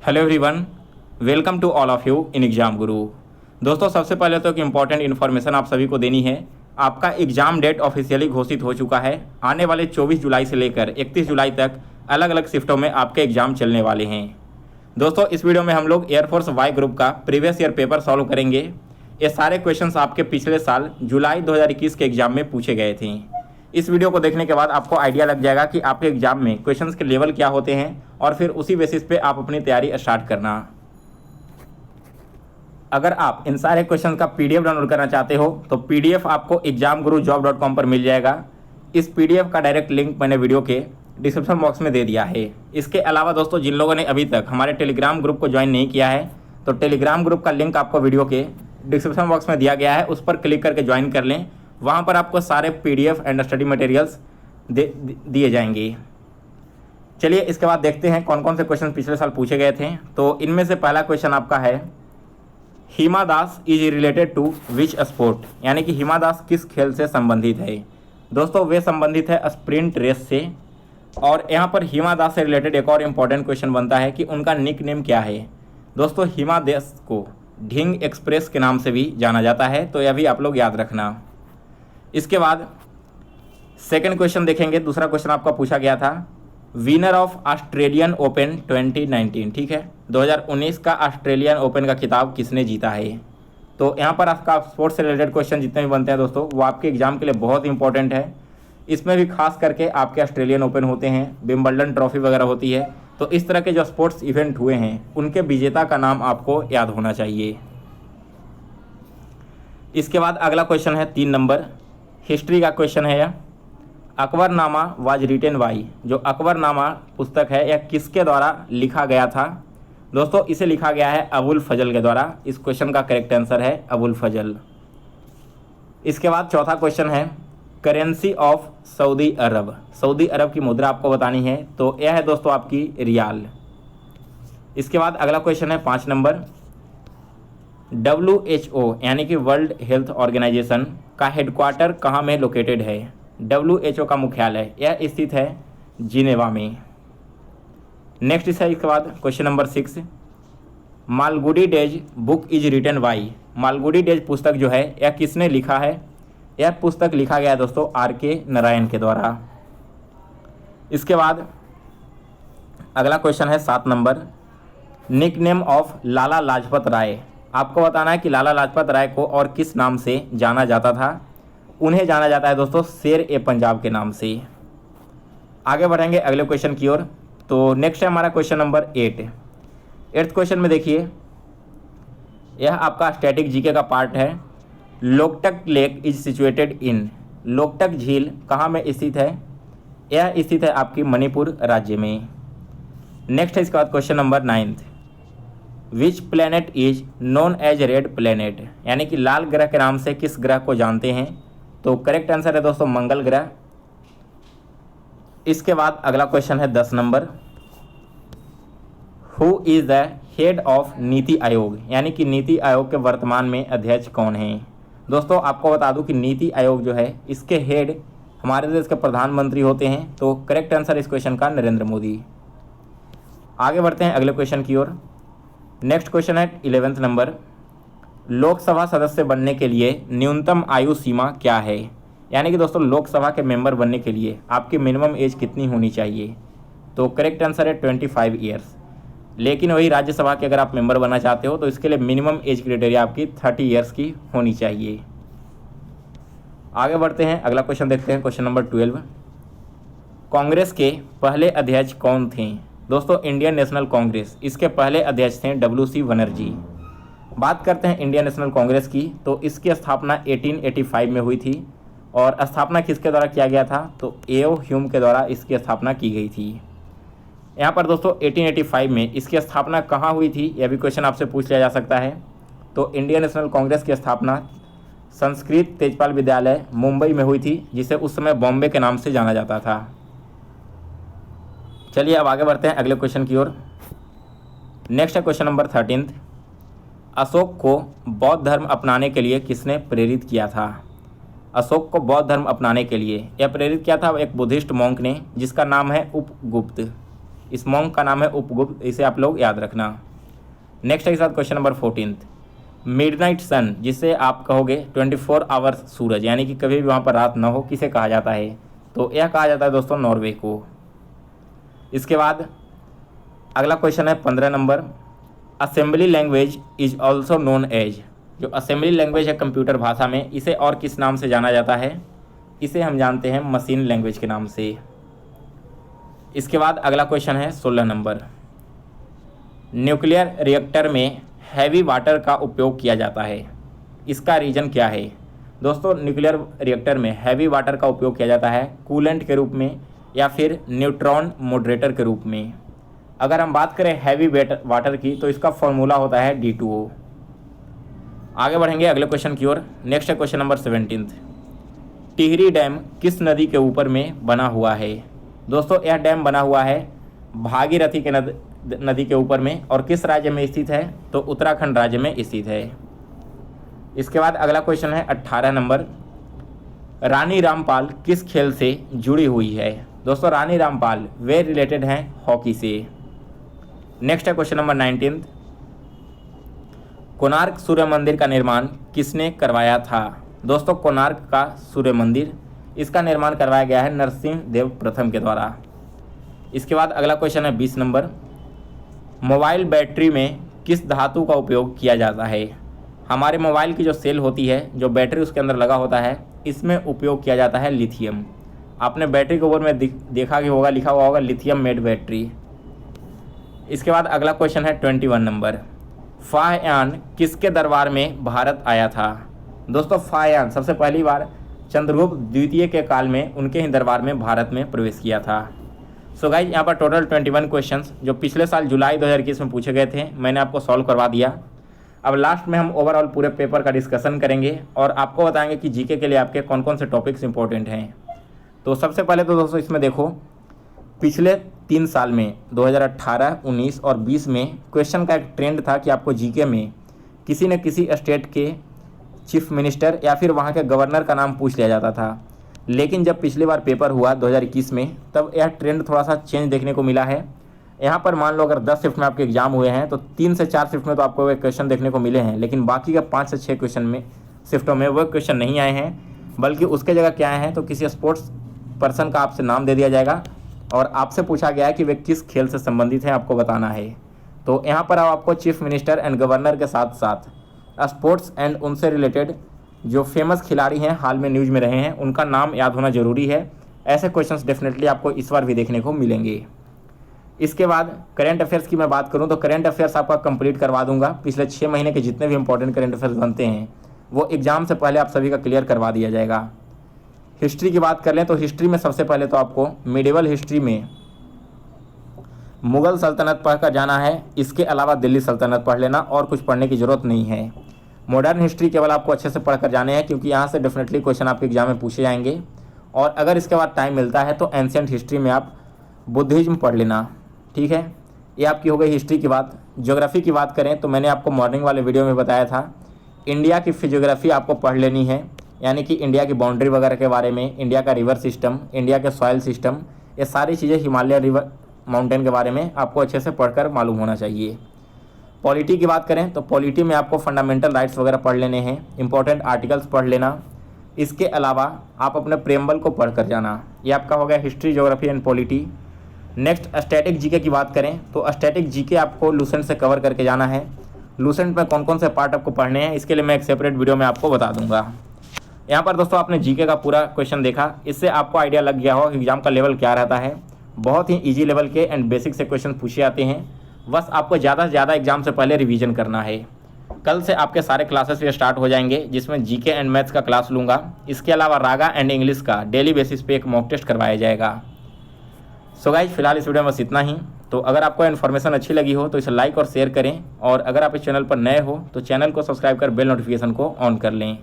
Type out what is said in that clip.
Hello everyone, welcome to all of you in exam guru. दोस्तों, सबसे पहले तो एक इम्पॉर्टेंट इन्फॉर्मेशन आप सभी को देनी है। आपका एग्ज़ाम डेट ऑफिशियली घोषित हो चुका है। आने वाले 24 जुलाई से लेकर 31 जुलाई तक अलग अलग शिफ्टों में आपके एग्ज़ाम चलने वाले हैं। दोस्तों, इस वीडियो में हम लोग एयरफोर्स वाई ग्रुप का प्रीवियस ईयर पेपर सॉल्व करेंगे। ये सारे क्वेश्चंस आपके पिछले साल जुलाई 2021 के एग्ज़ाम में पूछे गए थे। इस वीडियो को देखने के बाद आपको आइडिया लग जाएगा कि आपके एग्जाम में क्वेश्चंस के लेवल क्या होते हैं और फिर उसी बेसिस पे आप अपनी तैयारी स्टार्ट करना। अगर आप इन सारे क्वेश्चंस का पीडीएफ डाउनलोड करना चाहते हो तो पीडीएफ आपको examgurujob.com पर मिल जाएगा। इस पीडीएफ का डायरेक्ट लिंक मैंने वीडियो के डिस्क्रिप्शन बॉक्स में दे दिया है। इसके अलावा दोस्तों, जिन लोगों ने अभी तक हमारे टेलीग्राम ग्रुप को ज्वाइन नहीं किया है तो टेलीग्राम ग्रुप का लिंक आपको वीडियो के डिस्क्रिप्शन बॉक्स में दिया गया है, उस पर क्लिक करके ज्वाइन कर लें। वहाँ पर आपको सारे पीडीएफ एंड स्टडी मटेरियल्स दिए जाएंगे। चलिए इसके बाद देखते हैं कौन कौन से क्वेश्चन पिछले साल पूछे गए थे। तो इनमें से पहला क्वेश्चन आपका है, Hima Das is related to which sport, यानी कि हिमा दास किस खेल से संबंधित है। दोस्तों, वे संबंधित है स्प्रिंट रेस से। और यहाँ पर हिमा दास से रिलेटेड एक और इम्पॉर्टेंट क्वेश्चन बनता है कि उनका निक नेम क्या है। दोस्तों, हिमा दास को ढिंग एक्सप्रेस के नाम से भी जाना जाता है, तो यह भी आप लोग याद रखना। इसके बाद सेकंड क्वेश्चन देखेंगे। दूसरा क्वेश्चन आपका पूछा गया था, विनर ऑफ ऑस्ट्रेलियन ओपन 2019, ठीक है, 2019 का ऑस्ट्रेलियन ओपन का खिताब किसने जीता है। तो यहाँ पर आपका स्पोर्ट्स से रिलेटेड क्वेश्चन जितने भी बनते हैं दोस्तों, वो आपके एग्जाम के लिए बहुत इंपॉर्टेंट है। इसमें भी खास करके आपके ऑस्ट्रेलियन ओपन होते हैं, विंबलडन ट्रॉफी वगैरह होती है। तो इस तरह के जो स्पोर्ट्स इवेंट हुए हैं उनके विजेता का नाम आपको याद होना चाहिए। इसके बाद अगला क्वेश्चन है 3 नंबर, हिस्ट्री का क्वेश्चन है। यह अकबरनामा वाज रिटेन बाई, जो अकबरनामा पुस्तक है यह किसके द्वारा लिखा गया था। दोस्तों, इसे लिखा गया है अबुल फजल के द्वारा। इस क्वेश्चन का करेक्ट आंसर है अबुल फजल। इसके बाद चौथा क्वेश्चन है, करेंसी ऑफ सऊदी अरब, सऊदी अरब की मुद्रा आपको बतानी है। तो यह है दोस्तों आपकी रियाल। इसके बाद अगला क्वेश्चन है 5 नंबर, WHO यानी कि वर्ल्ड हेल्थ ऑर्गेनाइजेशन का हेडक्वार्टर कहाँ में लोकेटेड है। WHO का मुख्यालय यह स्थित है जिनेवा में। नेक्स्ट है इसके बाद question number 6, Malgudi days book is written by, Malgudi days पुस्तक जो है यह किसने लिखा है। यह पुस्तक लिखा गया दोस्तों RK नारायण के द्वारा। इसके बाद अगला क्वेश्चन है 7 number, nick name of Lala Lajpat Rai, आपको बताना है कि लाला लाजपत राय को और किस नाम से जाना जाता था। उन्हें जाना जाता है दोस्तों शेर ए पंजाब के नाम से। आगे बढ़ेंगे अगले क्वेश्चन की ओर। तो नेक्स्ट है हमारा क्वेश्चन नंबर 8th क्वेश्चन में देखिए, यह आपका स्टैटिक जीके का पार्ट है। Loktak lake is situated in, Loktak झील कहाँ में स्थित है। यह स्थित है आपकी मणिपुर राज्य में। नेक्स्ट है इसके बाद question number 9th, which planet is known as red planet, यानी कि लाल ग्रह के नाम से किस ग्रह को जानते हैं। तो करेक्ट आंसर है दोस्तों मंगल ग्रह। इसके बाद अगला क्वेश्चन है 10 number, who is the head of NITI Aayog, यानी कि नीति आयोग के वर्तमान में अध्यक्ष कौन है। दोस्तों, आपको बता दूं कि नीति आयोग जो है इसके हेड हमारे देश के प्रधानमंत्री होते हैं। तो करेक्ट आंसर इस क्वेश्चन का नरेंद्र मोदी। आगे बढ़ते हैं अगले क्वेश्चन की ओर। नेक्स्ट क्वेश्चन है 11th नंबर, लोकसभा सदस्य बनने के लिए न्यूनतम आयु सीमा क्या है, यानी कि दोस्तों लोकसभा के मेंबर बनने के लिए आपकी मिनिमम एज कितनी होनी चाहिए। तो करेक्ट आंसर है 25 ईयर्स। लेकिन वही राज्यसभा के अगर आप मेंबर बनना चाहते हो तो इसके लिए मिनिमम एज क्राइटेरिया आपकी 30 ईयर्स की होनी चाहिए। आगे बढ़ते हैं, अगला क्वेश्चन देखते हैं, क्वेश्चन नंबर 12, कांग्रेस के पहले अध्यक्ष कौन थे। दोस्तों, इंडियन नेशनल कांग्रेस, इसके पहले अध्यक्ष थे WC बनर्जी। बात करते हैं इंडियन नेशनल कांग्रेस की, तो इसकी स्थापना 1885 में हुई थी। और स्थापना किसके द्वारा किया गया था, तो एओ ह्यूम के द्वारा इसकी स्थापना की गई थी। यहाँ पर दोस्तों 1885 में इसकी स्थापना कहाँ हुई थी, यह भी क्वेश्चन आपसे पूछ लिया जा सकता है। तो इंडियन नेशनल कांग्रेस की स्थापना संस्कृत तेजपाल विद्यालय मुंबई में हुई थी, जिसे उस समय बॉम्बे के नाम से जाना जाता था। चलिए अब आगे बढ़ते हैं अगले क्वेश्चन की ओर। नेक्स्ट है क्वेश्चन नंबर 13, अशोक को बौद्ध धर्म अपनाने के लिए किसने प्रेरित किया था। अशोक को बौद्ध धर्म अपनाने के लिए यह प्रेरित किया था एक बुद्धिस्ट मॉन्क ने, जिसका नाम है उपगुप्त। इस मॉन्क का नाम है उपगुप्त, इसे आप लोग याद रखना। नेक्स्ट है इस बात क्वेश्चन नंबर 14, मिडनाइट सन जिसे आप कहोगे 24 आवर्स सूरज, यानी कि कभी भी वहाँ पर रात ना हो, किसे कहा जाता है? तो यह कहा जाता है दोस्तों नॉर्वे को। इसके बाद अगला क्वेश्चन है 15 number, assembly language is also known as, जो असेंबली लैंग्वेज है कंप्यूटर भाषा में, इसे और किस नाम से जाना जाता है? इसे हम जानते हैं मशीन लैंग्वेज के नाम से। इसके बाद अगला क्वेश्चन है 16 नंबर, न्यूक्लियर रिएक्टर में हैवी वाटर का उपयोग किया जाता है, इसका रीज़न क्या है? दोस्तों न्यूक्लियर रिएक्टर में हैवी वाटर का उपयोग किया जाता है कूलेंट के रूप में या फिर न्यूट्रॉन मॉडरेटर के रूप में। अगर हम बात करें हैवी वाटर की तो इसका फॉर्मूला होता है D2O। आगे बढ़ेंगे अगले क्वेश्चन की ओर। नेक्स्ट है क्वेश्चन नंबर 17, टिहरी डैम किस नदी के ऊपर में बना हुआ है? दोस्तों यह डैम बना हुआ है भागीरथी के नदी के ऊपर में, और किस राज्य में स्थित है? तो उत्तराखंड राज्य में स्थित है। इसके बाद अगला क्वेश्चन है 18 नंबर, रानी रामपाल किस खेल से जुड़ी हुई है? दोस्तों रानी रामपाल वे रिलेटेड हैं हॉकी से। नेक्स्ट है क्वेश्चन नंबर 19, कोणार्क सूर्य मंदिर का निर्माण किसने करवाया था? दोस्तों कोणार्क का सूर्य मंदिर, इसका निर्माण करवाया गया है नरसिंह देव प्रथम के द्वारा। इसके बाद अगला क्वेश्चन है 20 नंबर, मोबाइल बैटरी में किस धातु का उपयोग किया जाता है? हमारे मोबाइल की जो सेल होती है, जो बैटरी उसके अंदर लगा होता है, इसमें उपयोग किया जाता है लिथियम। आपने बैटरी के ऊपर में देखा कि होगा, लिखा हुआ होगा लिथियम मेड बैटरी। इसके बाद अगला क्वेश्चन है 21 नंबर, फाहयान किसके दरबार में भारत आया था? दोस्तों फाहयान सबसे पहली बार चंद्रगुप्त द्वितीय के काल में उनके ही दरबार में भारत में प्रवेश किया था। सो गाइज यहाँ पर टोटल 21 क्वेश्चंस जो पिछले साल जुलाई 2021 में पूछे गए थे, मैंने आपको सॉल्व करवा दिया। अब लास्ट में हम ओवरऑल पूरे पेपर का डिस्कशन करेंगे और आपको बताएंगे कि जीके के लिए आपके कौन कौन से टॉपिक्स इंपॉर्टेंट हैं। तो सबसे पहले तो दोस्तों इसमें देखो, पिछले 3 साल में 2018, 19 और 20 में क्वेश्चन का एक ट्रेंड था कि आपको जीके में किसी न किसी स्टेट के चीफ मिनिस्टर या फिर वहाँ के गवर्नर का नाम पूछ लिया जाता था। लेकिन जब पिछली बार पेपर हुआ 2021 में, तब यह ट्रेंड थोड़ा सा चेंज देखने को मिला है। यहाँ पर मान लो अगर 10 शिफ्ट में आपके एग्जाम हुए हैं तो 3 से 4 शिफ्ट में तो आपको वे क्वेश्चन देखने को मिले हैं, लेकिन बाकी के 5 से 6 क्वेश्चन में शिफ्टों में वो क्वेश्चन नहीं आए हैं, बल्कि उसके जगह क्या आए हैं तो किसी स्पोर्ट्स पर्सन का आपसे नाम दे दिया जाएगा और आपसे पूछा गया है कि वे किस खेल से संबंधित हैं, आपको बताना है। तो यहाँ पर आपको चीफ मिनिस्टर एंड गवर्नर के साथ साथ स्पोर्ट्स एंड उनसे रिलेटेड जो फेमस खिलाड़ी हैं, हाल में न्यूज़ में रहे हैं, उनका नाम याद होना जरूरी है। ऐसे क्वेश्चंस डेफिनेटली आपको इस बार भी देखने को मिलेंगे। इसके बाद करेंट अफेयर्स की मैं बात करूं तो करेंट अफेयर्स आपका कंप्लीट करवा दूंगा। पिछले 6 महीने के जितने भी इंपॉर्टेंट करेंट अफेयर्स बनते हैं वो एग्जाम से पहले आप सभी का क्लियर करवा दिया जाएगा। हिस्ट्री की बात कर लें तो हिस्ट्री में सबसे पहले तो आपको मिडिवल हिस्ट्री में मुग़ल सल्तनत पढ़ कर जाना है। इसके अलावा दिल्ली सल्तनत पढ़ लेना, और कुछ पढ़ने की ज़रूरत नहीं है। मॉडर्न हिस्ट्री केवल आपको अच्छे से पढ़ कर जाने हैं, क्योंकि यहाँ से डेफिनेटली क्वेश्चन आपके एग्जाम में पूछे जाएंगे। और अगर इसके बाद टाइम मिलता है तो एंशिएंट हिस्ट्री में आप बुद्धिज्म पढ़ लेना, ठीक है। ये आपकी हो गई हिस्ट्री की बात। ज्योग्राफी की बात करें तो मैंने आपको मॉर्निंग वाले वीडियो में बताया था, इंडिया की फिजियोग्राफी आपको पढ़ लेनी है, यानी कि इंडिया की बाउंड्री वगैरह के बारे में, इंडिया का रिवर सिस्टम, इंडिया के सॉइल सिस्टम, ये सारी चीज़ें हिमालय रिवर माउंटेन के बारे में आपको अच्छे से पढ़कर मालूम होना चाहिए। पॉलिटी की बात करें तो पॉलिटी में आपको फंडामेंटल राइट्स वगैरह पढ़ लेने हैं, इंपॉर्टेंट आर्टिकल्स पढ़ लेना। इसके अलावा आप अपने प्रेम्बल को पढ़ कर जाना। ये आपका हो गया history, geography and polity. Next static GK की बात करें तो स्टैटिक जीके आपको लूसेंट से कवर करके जाना है। लूसेंट में कौन कौन से पार्ट आपको पढ़ने हैं इसके लिए मैं एक सेपरेट वीडियो में आपको बता दूंगा। यहाँ पर दोस्तों आपने जीके का पूरा क्वेश्चन देखा, इससे आपको आइडिया लग गया हो कि एग्जाम का लेवल क्या रहता है। बहुत ही ईजी लेवल के एंड बेसिक से क्वेश्चन पूछे जाते हैं। बस आपको ज़्यादा से ज़्यादा एग्जाम से पहले रिवीजन करना है। कल से आपके सारे क्लासेस भी स्टार्ट हो जाएंगे, जिसमें जीके एंड मैथ्स का क्लास लूँगा। इसके अलावा रागा एंड इंग्लिश का डेली बेसिस पे एक मॉक टेस्ट करवाया जाएगा। सो गाइज फिलहाल इस वीडियो में बस इतना ही। तो अगर आपको इन्फॉर्मेशन अच्छी लगी हो तो इसे लाइक और शेयर करें, और अगर आप इस चैनल पर नए हो तो चैनल को सब्सक्राइब कर बेल नोटिफिकेशन को ऑन कर लें।